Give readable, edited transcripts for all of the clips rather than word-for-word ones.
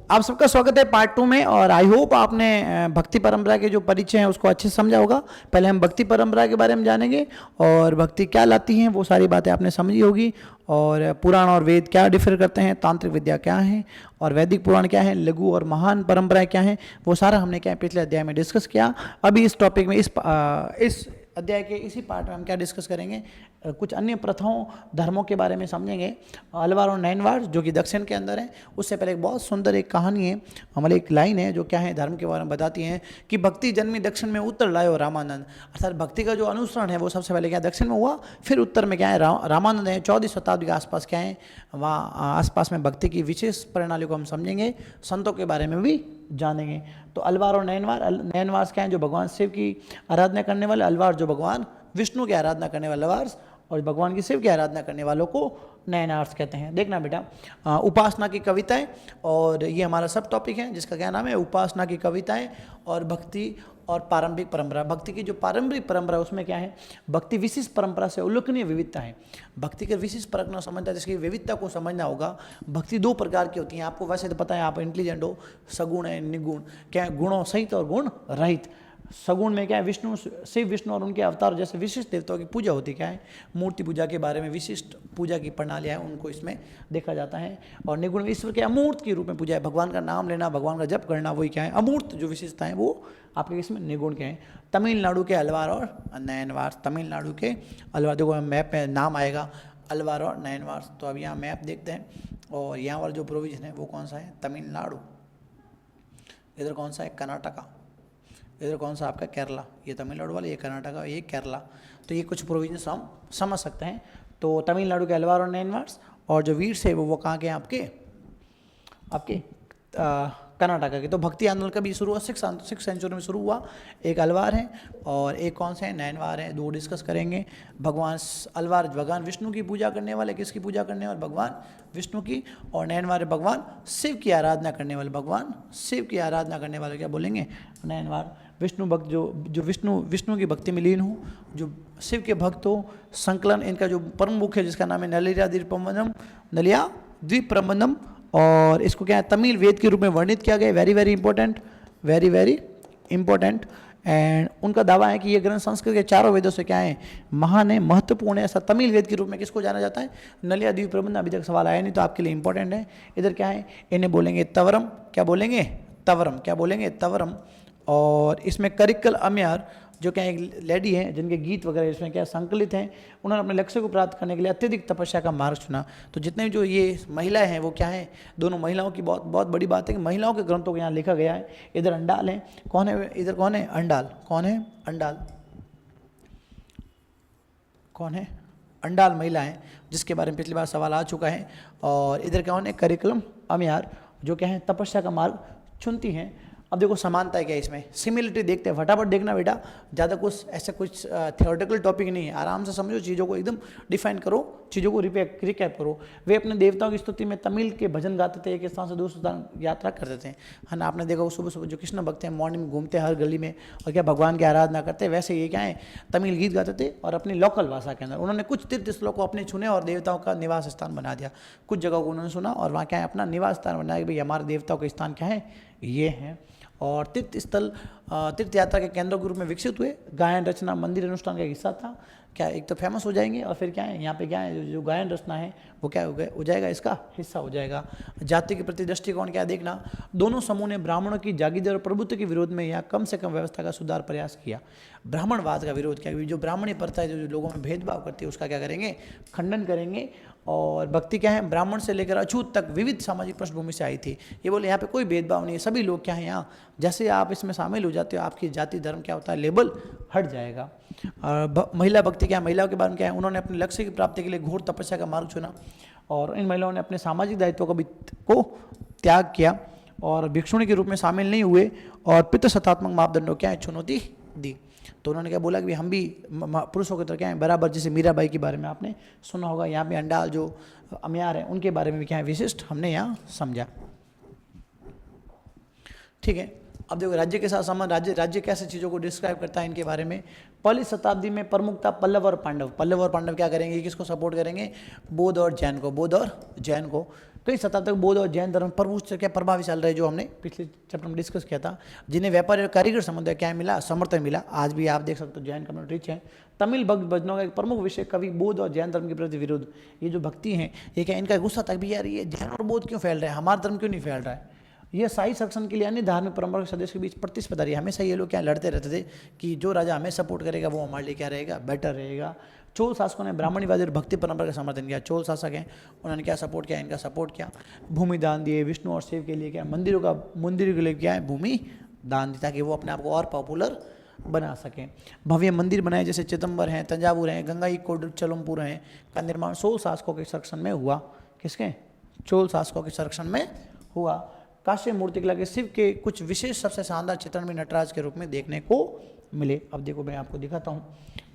आप सबका स्वागत है पार्ट 2 में। और आई होप आपने भक्ति परंपरा के जो परिचय हैं उसको अच्छे से समझा होगा। पहले हम भक्ति परंपरा के बारे में जानेंगे और भक्ति क्या लाती हैं, वो सारी बातें आपने समझी होगी। और पुराण और वेद क्या डिफर करते हैं, तांत्रिक विद्या क्या है और वैदिक पुराण क्या है, लघु और महान परंपराएं क्या हैं, वो सारा हमने क्या पिछले अध्याय में डिस्कस किया। अभी इस टॉपिक में इस अध्याय के इसी पार्ट में हम क्या डिस्कस करेंगे, कुछ अन्य प्रथाओं धर्मों के बारे में समझेंगे। अलवार और नैनवार जो कि दक्षिण के अंदर है। उससे पहले एक बहुत सुंदर एक कहानी है, हमारे एक लाइन है जो क्या है धर्म के बारे में बताती है कि भक्ति जन्मी दक्षिण में उत्तर लायो रामानंद। अर्थात भक्ति का जो अनुसरण है वो सबसे पहले क्या दक्षिण में हुआ, फिर उत्तर में क्या है रामानंद है। 14वीं शताब्दी के आसपास क्या है, वहाँ आसपास में भक्ति की विशेष प्रणाली को हम समझेंगे, संतों के बारे में भी जानेंगे। तो अलवार और नैनवार, नैनवार क्या है जो भगवान शिव की आराधना करने वाले, अलवार जो भगवान विष्णु की आराधना करने वाले अलवार, और भगवान की शिव की आराधना करने वालों को नैनार्स कहते हैं। देखना बेटा, उपासना की कविताएं, और ये हमारा सब टॉपिक है जिसका क्या नाम है, उपासना की कविताएं और भक्ति और पारंपरिक परंपरा। भक्ति की जो पारंपरिक परंपरा है उसमें क्या है, भक्ति विशिष्ट परंपरा से उल्लेखनीय विविधता है। भक्ति के विशिष्ट परंपरा समझना, जिसकी विविधता को समझना होगा। भक्ति दो प्रकार की होती है, आपको वैसे तो पता है, आप इंटेलिजेंट हो। सगुण है, निगुण। क्या है, गुणों सहित और गुण रहित। सगुण में क्या है, विष्णु, शिव विष्णु और उनके अवतार जैसे विशिष्ट देवताओं की पूजा होती है। क्या है, मूर्ति पूजा के बारे में विशिष्ट पूजा की प्रणालियाँ है, उनको इसमें देखा जाता है। और निगुण में ईश्वर के अमूर्त के रूप में पूजा है, भगवान का नाम लेना, भगवान का जप करना, वही क्या है अमूर्त जो विशेषता है वो आपके इसमें निगुण के हैं। तमिलनाडु के अलवार और नैनवार, तमिलनाडु के अलवार, देखो मैप में नाम आएगा अलवार और नैनवार। तो अब यहाँ मैप देखते हैं, और यहाँ पर जो प्रोविजन है वो कौन सा है, तमिलनाडु। इधर कौन सा है, कर्नाटका। इधर कौन सा आपका, केरला। ये तमिलनाडु वाला, ये कर्नाटका, ये केरला। तो ये कुछ प्रोविजन हम समझ सकते हैं। तो तमिलनाडु के अलवार और नैनवार्स, और जो वीर से वो कहाँ के हैं, आपके कर्नाटका के। तो भक्ति आंदोलन का भी शुरू हुआ 6th सेंचुरी में शुरू हुआ। एक अलवार है और एक कौन से है, नैनवार है। दो डिस्कस करेंगे। भगवान अलवार भगवान विष्णु की पूजा करने वाले, किसकी पूजा करने वाले, भगवान विष्णु की। और नैनवार भगवान शिव की आराधना करने वाले, भगवान शिव की आराधना करने वाले क्या बोलेंगे, नैनवार। विष्णु भक्त जो विष्णु की भक्ति में लीन हो, जो शिव के भक्त हो। संकलन इनका जो प्रमुख है जिसका नाम है नलिया द्वीप प्रबंधम, और इसको क्या है तमिल वेद के रूप में वर्णित किया गया। Very very important, very very important. And उनका दावा है कि ये ग्रंथ संस्कृत के चारों वेदों से क्या है, महान है, महत्वपूर्ण है। ऐसा तमिल वेद के रूप में किसको जाना जाता है, नलिया द्वीप प्रबंधन। अभी तक सवाल आया नहीं तो आपके लिए इंपॉर्टेंट है। इधर क्या है, इन्हें बोलेंगे तवरम। क्या बोलेंगे, तवरम। क्या बोलेंगे, तवरम। और इसमें करिकल अम्यार जो क्या एक लेडी हैं जिनके गीत वगैरह इसमें क्या संकलित हैं, उन्होंने अपने लक्ष्य को प्राप्त करने के लिए अत्यधिक तपस्या का मार्ग चुना। तो जितने भी जो ये महिलाएं हैं वो क्या है, दोनों महिलाओं की बहुत बहुत बड़ी बात है कि महिलाओं के ग्रंथों को यहाँ लिखा गया है। इधर अंडाल है, कौन है, इधर कौन है, अंडाल। कौन है, अंडाल। कौन है, अंडाल महिला है, जिसके बारे में पिछली बार सवाल आ चुका है। और इधर कौन है, करिकुलम अम्यार, जो क्या है तपस्या का मार्ग चुनती हैं। अब देखो समानता क्या है इसमें, सिमिलरिटी देखते हैं। फटाफट देखना बेटा, ज़्यादा कुछ ऐसा कुछ थियोरेटिकल टॉपिक नहीं है। आराम से समझो चीज़ों को, एकदम डिफाइन करो, चीज़ों को रिकैप करो। वे अपने देवताओं की स्तुति में तमिल के भजन गाते थे, एक स्थान से दूसरे स्थान यात्रा करते थे, है ना। आपने देखा सुबह सुबह जो कृष्ण भक्त हैं मॉर्निंग में घूमते हर गली में और क्या भगवान की आराधना करते, वैसे ये क्या है तमिल गीत गाते थे और अपनी लोकल भाषा के अंदर। उन्होंने कुछ तीर्थ स्थलों को अपने चुने और देवताओं का निवास स्थान बना दिया। कुछ जगहों को उन्होंने सुना और वहाँ क्या है अपना निवास स्थान बनाया कि भाई हमारे देवताओं के स्थान क्या है, ये हैं। और तीर्थ यात्रा के केंद्रों के रूप में विकसित हुए। गायन रचना मंदिर अनुष्ठान का हिस्सा था। क्या एक तो फेमस हो जाएंगे और फिर क्या है यहाँ पे क्या है जो गायन रचना है वो क्या हो जाएगा, इसका हिस्सा हो जाएगा। जाति के प्रति दृष्टिकोण क्या देखना, दोनों समूह ने ब्राह्मणों की जागीरदारी और प्रभुत्व के विरोध में या कम से कम व्यवस्था का सुधार प्रयास किया। ब्राह्मणवाद का विरोध किया, जो ब्राह्मणी प्रथा है जो लोगों में भेदभाव करती है उसका क्या करेंगे, खंडन करेंगे। और भक्ति क्या है, ब्राह्मण से लेकर अछूत तक विविध सामाजिक पृष्ठभूमि से आई थी। ये बोले यहाँ पे कोई भेदभाव नहीं है, सभी लोग क्या है यहाँ, जैसे आप इसमें शामिल हो जाते हो आपकी जाति धर्म क्या होता है, लेबल हट जाएगा। और महिला भक्ति क्या है, महिलाओं के बारे में क्या है, उन्होंने अपने लक्ष्य की प्राप्ति के लिए घोर तपस्या का मार्ग चुना और इन महिलाओं ने अपने सामाजिक दायित्वों को त्याग किया और भिक्षुणी के रूप में शामिल नहीं हुए और पितृसत्तात्मक मापदंडों क्या है चुनौती दी। तो उन्होंने क्या बोला कि हम भी पुरुषों की तरह क्या है बराबर, जैसे मीराबाई के बारे में आपने सुना होगा। यहाँ पे अंडाल जो अम्यार हैं उनके बारे में भी क्या है विशिष्ट हमने यहाँ समझा। ठीक है, अब देखो राज्य के साथ संबंध, राज्य कैसे चीज़ों को डिस्क्राइब करता है इनके बारे में। पहली शताब्दी में प्रमुख था पल्लव और पांडव। पल्लव और पांडव क्या करेंगे, किसको सपोर्ट करेंगे, बौद्ध और जैन को। बौद्ध और जैन को कई शताब्दी तक बौद्ध और जैन धर्म प्रभु से क्या प्रभावी चल रहे, जो हमने पिछले चैप्टर में डिस्कस किया था, जिन्हें व्यापारी और कारीगर समुदाय क्या मिला, समर्थन मिला। आज भी आप देख सकते हो जैन कम्युनिटी रिच है। तमिल भक्त भजनों का एक प्रमुख विषय कवि बौद्ध और जैन धर्म के प्रति विरोध। ये जो भक्ति है, ये क्या इनका गुस्सा तक भी यार ये जैन और बौद्ध क्यों फैल रहा है, हमारा धर्म क्यों नहीं फैल रहा है। ये शाही शासन के लिए अन्य धार्मिक परंपरा के सदस्य के बीच प्रतिस्पर्धा रही। हमेशा ये लोग क्या लड़ते रहते थे कि जो राजा हमें सपोर्ट करेगा वो हमारे लिए क्या रहेगा, बेटर रहेगा। चोल शासकों ने ब्राह्मणवादी और भक्ति परंपरा का समर्थन किया। चोल शासक हैं, उन्होंने क्या सपोर्ट किया, इनका सपोर्ट किया। भूमि दान दिए, विष्णु और शिव के लिए क्या मंदिरों के लिए क्या है, भूमि दान दी, ताकि वो अपने आप को और पॉपुलर बना सकें। भव्य मंदिर बनाए, जैसे चिदम्बर हैं, तंजावुर हैं, गंगाई कोडचलमपुर हैं, का निर्माण चोल शासकों के संरक्षण में हुआ। किसके? चोल शासकों के संरक्षण में हुआ। कांस्य मूर्ति कला के शिव के कुछ विशेष सबसे शानदार चित्रण में नटराज के रूप में देखने को मिले। अब देखो मैं आपको दिखाता हूँ,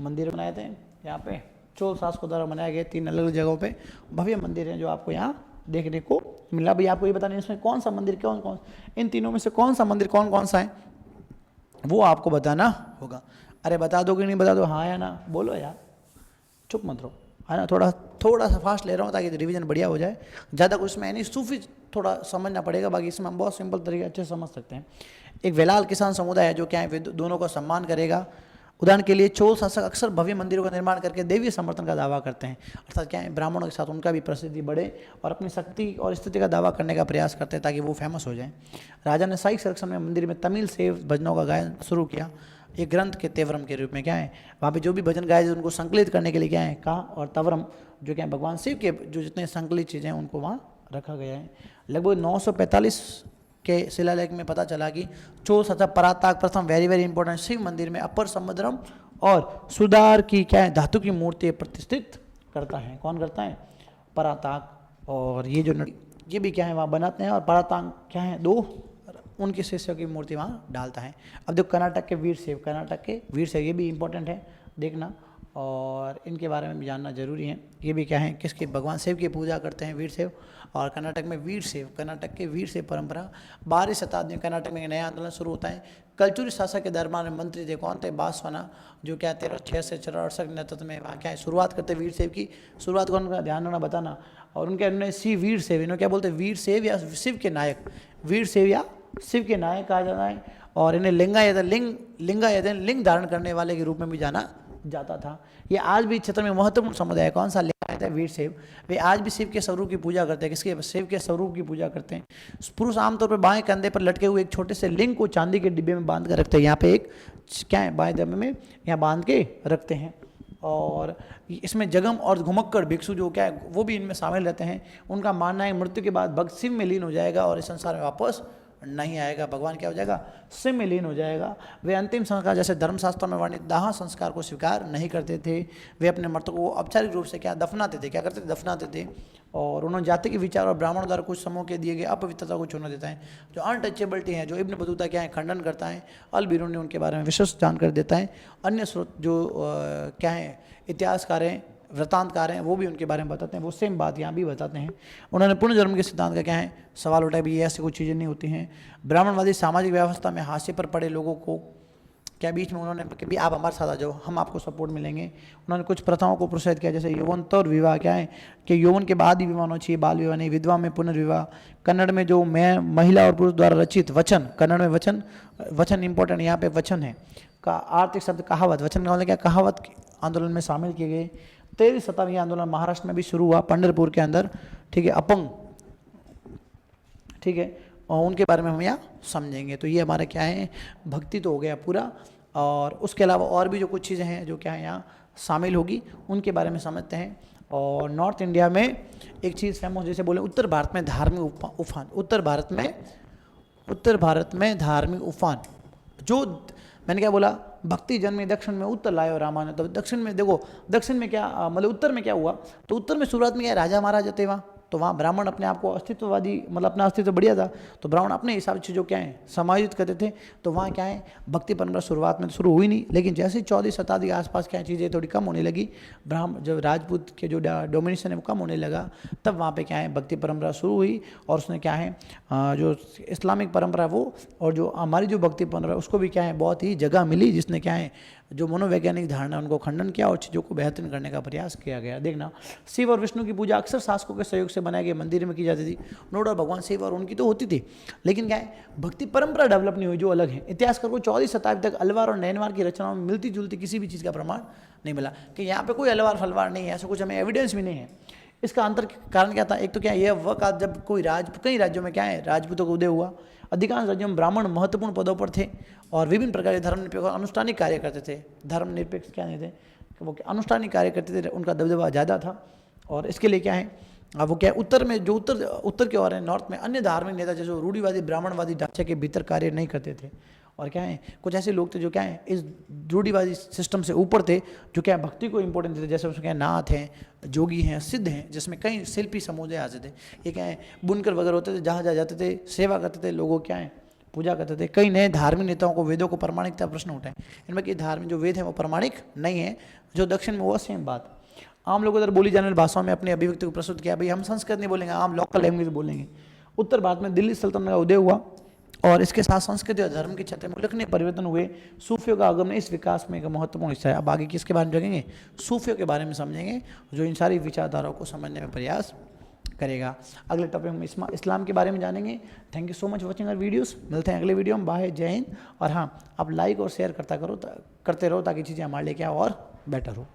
मंदिर बनाए थे यहाँ पे चोल शासकों द्वारा बनाए गए 3 अलग अलग जगहों पे भव्य मंदिर हैं जो आपको यहाँ देखने को मिला। भाई आपको ये बताना इसमें कौन सा मंदिर कौन इन तीनों में से कौन सा मंदिर कौन सा है वो आपको बताना होगा। अरे बता दो कि नहीं बता दो, हाँ या ना बोलो यार, चुप मत रहो, है ना। थोड़ा सा फास्ट ले रहा हूँ ताकि रिवीजन बढ़िया हो जाए। ज़्यादा कुछ में नहीं, सूफी थोड़ा समझना पड़ेगा, बाकी इसमें हम बहुत सिंपल तरीके अच्छे समझ सकते हैं। एक वेलाल किसान समुदाय है जो क्या है दोनों को सम्मान करेगा। उदाहरण के लिए चोल शासक अक्सर भव्य मंदिरों का निर्माण करके देवीय समर्थन का दावा करते हैं, अर्थात क्या है ब्राह्मणों के साथ उनका भी प्रसिद्धि बढ़े और अपनी शक्ति और स्थिति का दावा करने का प्रयास करते हैं ताकि वो फेमस हो जाए। राजा ने शाही संरक्षण में मंदिर में तमिल से भजनों का गायन शुरू किया। एक ग्रंथ के तेवरम के रूप में क्या है वहाँ पे जो भी भजन गाए उनको संकलित करने के लिए क्या है कहा, और तवरम जो क्या है भगवान शिव के जो जितने संकलित चीज़ें हैं उनको वहाँ रखा गया है। लगभग 945 के शिलालेख में पता चला कि चोल शासक पराताक प्रथम वेरी इंपॉर्टेंट शिव मंदिर में अपर समुद्रम और सुधार की क्या है धातु की मूर्ति प्रतिष्ठित करता है। कौन करता है? पराताक। और ये जो ये भी क्या है वहाँ बनाते हैं, और पराताक क्या है 2 उनके शिष्यों की मूर्ति वहाँ डालता है। अब देखो कर्नाटक के वीर शैव ये भी इंपॉर्टेंट है देखना, और इनके बारे में भी जानना जरूरी है। ये भी क्या है किसके? भगवान शिव की पूजा करते हैं वीर शैव। और कर्नाटक में कर्नाटक के वीर शैव परंपरा 12वीं शताब्दी में कर्नाटक में एक नया आंदोलन शुरू होता है। कलचुरी शासक के दरबार में मंत्री थे, कौन थे? बासवाना, जो क्या 1306 से 1368 के नेतृत्व में वहाँ क्या है शुरुआत करते वीर शैव की। शुरुआत कौन का ध्यान रखना बताना। और उनके अन्य सी वीर शैव, इन्होंने क्या बोलते हैं वीर शैव या शिव के नायक, वीर शैव या शिव के नायक कहा जाता है। और इन्हें लिंग धारण करने वाले के रूप में भी जाना जाता था। ये आज भी क्षेत्र में महत्वपूर्ण समुदाय है। कौन सा? लिंगायत है, वीर शैव। वे आज भी शिव के स्वरूप की पूजा करते हैं। किसके? शिव के स्वरूप की पूजा करते हैं। पुरुष आमतौर पर बाएं कंधे पर लटके हुए एक छोटे से लिंग को चांदी के डिब्बे में बांध कर रखते हैं। यहाँ पे एक क्या है बाएं डिब्बे में यहाँ बांध के रखते हैं। और इसमें जगम और घुमक्कड़ भिक्षु जो क्या है वो भी इनमें शामिल रहते हैं। उनका मानना है मृत्यु के बाद भक्त शिव में लीन हो जाएगा और इस संसार में वापस नहीं आएगा। भगवान क्या हो जाएगा? शिव में लीन हो जाएगा। वे अंतिम संस्कार जैसे धर्मशास्त्रों में वर्णित दाह संस्कार को स्वीकार नहीं करते थे। वे अपने मृतकों को औपचारिक रूप से क्या दफनाते थे, क्या करते थे? दफनाते थे। और उन्होंने जाति के विचार और ब्राह्मणों द्वारा कुछ समूह के दिए गए अपवित्रता को छोड़ना देता है। जो अनटचेबिलिटी है, जो इब्न बतूता क्या है खंडन करता है। अल बिरूनी उनके बारे में विशेष जानकारी देता है। अन्य स्रोत जो क्या है इतिहासकार हैं, वृत्तांतकार हैं, वो भी उनके बारे में बताते हैं। वो सेम बात यहाँ भी बताते हैं। उन्होंने पुनर्जन्म के सिद्धांत का क्या है सवाल उठाया, भी ये ऐसी कुछ चीज़ें नहीं होती हैं। ब्राह्मणवादी सामाजिक व्यवस्था में हाशिए पर पड़े लोगों को क्या बीच में उन्होंने कि भी आप हमारे साथ आ जाओ, हम आपको सपोर्ट मिलेंगे। उन्होंने कुछ प्रथाओं को प्रोत्साहित किया, जैसे यौवनोत्तर विवाह क्या है कि यौवन के बाद ही विवाह होना चाहिए, बाल विवाह नहीं। विधवा में पुनर्विवाह। कन्नड़ में जो महिला और पुरुष द्वारा रचित वचन, कन्नड़ में वचन इंपॉर्टेंट यहाँ पे वचन है का आर्थिक शब्द कहावत। वचन का मतलब क्या? कहावत आंदोलन में शामिल किए गए। 13वीं शताब्दी आंदोलन महाराष्ट्र में भी शुरू हुआ, पंढरपुर के अंदर, ठीक है, अपंग, ठीक है, और उनके बारे में हम यहाँ समझेंगे। तो ये हमारा क्या है भक्ति तो हो गया पूरा, और उसके अलावा और भी जो कुछ चीज़ें हैं जो क्या है यहाँ शामिल होगी उनके बारे में समझते हैं। और नॉर्थ इंडिया में एक चीज़ फेमस, जैसे बोले उत्तर भारत में धार्मिक उफान, उत्तर भारत में धार्मिक उफान, जो मैंने क्या बोला भक्ति जन्मी दक्षिण में उत्तर लायो रामायण। तो दक्षिण में देखो, दक्षिण में क्या मतलब उत्तर में क्या हुआ, तो उत्तर में शुरुआत में क्या राजा महाराजा थे वहाँ, तो वहाँ ब्राह्मण अपने आप को अस्तित्ववादी मतलब अपना अस्तित्व बढ़िया था, तो ब्राह्मण अपने हिसाब से जो क्या है समायोजित करते थे। तो वहाँ क्या है भक्ति परंपरा शुरुआत में तो शुरू हुई नहीं, लेकिन जैसे 14वीं शताब्दी के आसपास क्या चीज़ें थोड़ी कम होने लगी, ब्राह्मण जब राजपूत के जो डोमिनेशन है वो कम होने लगा, तब वहाँ पे क्या है भक्ति परंपरा शुरू हुई। और उसने क्या है जो इस्लामिक परंपरा वो और जो हमारी जो भक्ति परंपरा उसको भी क्या है बहुत ही जगह मिली, जिसने क्या है जो मनोवैज्ञानिक धारणा उनको खंडन किया और चीज़ों को बेहतर करने का प्रयास किया गया। देखना शिव और विष्णु की पूजा अक्सर शासकों के सहयोग से बनाए गए मंदिर में की जाती थी, नो डाउट भगवान शिव और उनकी तो होती थी, लेकिन क्या है भक्ति परंपरा डेवलप नहीं हुई जो अलग है। इतिहासकार को 14वीं शताब्दी तक अलवार और नैनवार की रचनाओं में मिलती जुलती किसी भी चीज़ का प्रमाण नहीं मिला कि यहाँ पे कोई अलवार फलवार नहीं है, ऐसा कुछ हमें एविडेंस भी नहीं है। इसका अंतर कारण क्या था, एक तो क्या यह वह काल जब कोई कई राज्यों में क्या है राजपूतों का उदय हुआ, अधिकांश राज्यों में ब्राह्मण महत्वपूर्ण पदों पर थे और विभिन्न प्रकार के धर्मनिरपेक्ष और अनुष्ठानिक कार्य करते थे। धर्मनिरपेक्ष क्या नहीं थे कि वो अनुष्ठानिक कार्य करते थे, उनका दबदबा ज़्यादा था। और इसके लिए क्या है वो क्या है उत्तर में जो उत्तर की ओर है नॉर्थ में अन्य धार्मिक नेता जैसे रूढ़िवादी ब्राह्मणवादी ढांचे के भीतर कार्य नहीं करते थे। और क्या है कुछ ऐसे लोग थे जो क्या है इस रूढ़िवादी सिस्टम से ऊपर थे, जो क्या है भक्ति को इंपॉर्टेंस देते, जैसे उसमें क्या नाथ हैं, जोगी हैं, सिद्ध हैं, जिसमें कई शिल्पी समुदाय आते थे। ये क्या है बुनकर वगैरह होते थे, जहाँ जहाँ जाते थे सेवा करते थे, लोगों क्या है पूजा करते थे। कई नए धार्मिक नेताओं को वेदों को प्रमाणिकता प्रश्न उठाए, इनमें कि धार्मिक जो वेद हैं वो प्रमाणिक नहीं है, जो दक्षिण में हुआ सेम बात। आम लोगों द्वारा बोली जाने वाली भाषाओं में अपनी अभिव्यक्ति को प्रस्तुत किया, भाई हम संस्कृत नहीं बोलेंगे, आम लोकल लैंग्वेज बोलेंगे। उत्तर भारत में दिल्ली सल्तनत का उदय हुआ और इसके साथ संस्कृति और धर्म के क्षेत्र में उल्लेखनीय परिवर्तन हुए। सूफियों का आगमन इस विकास में एक महत्वपूर्ण हिस्सा है। अब आगे किसके बारे में जानेंगे, सूफियों के बारे में समझेंगे, जो इन सारी विचारधाराओं को समझने में प्रयास करेगा। अगले टॉपिक में इस्लाम के बारे में जानेंगे। Thank you so much watching our videos. मिलते हैं अगले वीडियो में। बाय, जय हिंद। और हाँ, आप लाइक और शेयर करते रहो ताकि चीज़ें हमारे लिए क्या और बेटर हो।